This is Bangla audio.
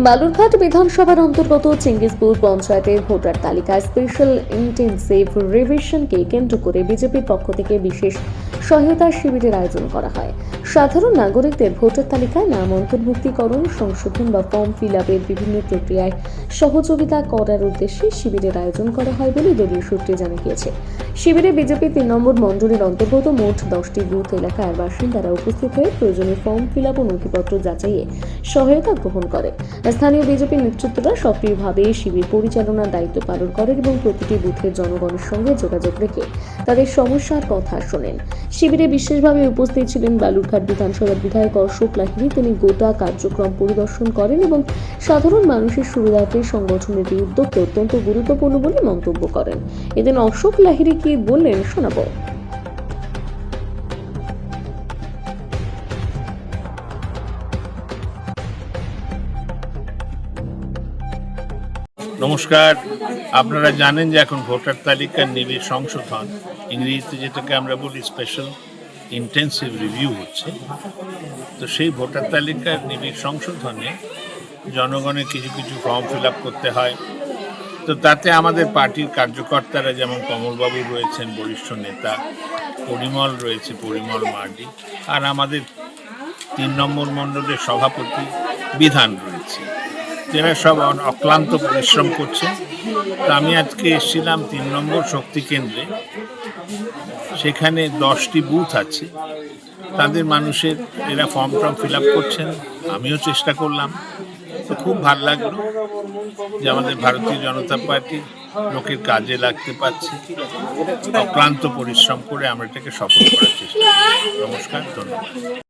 বালুরঘাট বিধানসভার অন্তর্গত চেঙ্গিসপুর পঞ্চায়েতের ভোটার তালিকায় স্পেশাল ইন্টেনসিভ রিভিশনকে কেন্দ্র করে বিজেপির পক্ষ থেকে বিশেষ সহায়তা শিবিরের আয়োজন করা হয়। সাধারণ নাগরিকদের ভোটার তালিকায় নাম অন্তর্ভুক্তিকরণ, সংশোধন বা ফর্ম ফিল আপের বিভিন্ন প্রক্রিয়ায় সহযোগিতা করার উদ্দেশ্যে শিবিরের আয়োজন করা হয় বলে দলীয় সূত্রে জানা গিয়েছে। শিবিরে বিজেপি ৩ নম্বর মণ্ডলের অন্তর্গত মোট 10টি বুথ এলাকার বাসিন্দারা উপস্থিত হয়ে প্রয়োজনীয় ফর্ম ফিল আপ ও নথিপত্র যাচাইয়ে সহায়তা গ্রহণ করে। স্থানীয় বিজেপি নেতৃত্বরা সক্রিয়ভাবে শিবির পরিচালনার দায়িত্ব পালন করেন এবং প্রতিটি বুথের জনগণের সঙ্গে যোগাযোগ রেখে তাদের সমস্যার কথা শোনেন। শিবিরে বিশেষভাবে উপস্থিত ছিলেন বালুরঘাট বিধানসভার বিধায়ক অশোক লাহিড়ী। তিনি গোটা কার্যক্রম পরিদর্শন করেন এবং সাধারণ মানুষের সুবিধার্থে সংগঠনের এই উদ্যোগকে অত্যন্ত গুরুত্বপূর্ণ বলে মন্তব্য করেন। এদিন অশোক লাহিড়ী কি বললেন শোনাবো। নমস্কার। আপনারা জানেন যে এখন ভোটার তালিকার নিবিড় সংশোধন, ইংরেজিতে যেটাকে আমরা বলি স্পেশাল ইন্টেন্সিভ রিভিউ হচ্ছে। তো সেই ভোটার তালিকার নিবিড় সংশোধনে জনগণের কিছু কিছু ফর্ম ফিল আপ করতে হয়। তো তাতে আমাদের পার্টির কার্যকর্তারা যেমন কমলবাবু রয়েছেন, বরিষ্ঠ নেতা, পরিমল রয়েছে, পরিমল মার্ডি, আর আমাদের ৩ নম্বর মণ্ডলের সভাপতি বিধান রয়েছে, যারা সব অক্লান্ত পরিশ্রম করছে। তো আমি আজকে এসেছিলাম ৩ নম্বর শক্তি কেন্দ্রে। সেখানে 10টি বুথ আছে, তাদের মানুষের এরা ফর্ম ফিল আপ করছেন, আমিও চেষ্টা করলাম। তো খুব ভালো লাগলো যে আমাদের ভারতীয় জনতা পার্টি লোকের কাজে লাগতে পারছে। অক্লান্ত পরিশ্রম করে আমরা এটাকে সফল করার চেষ্টা করছি। নমস্কার, ধন্যবাদ।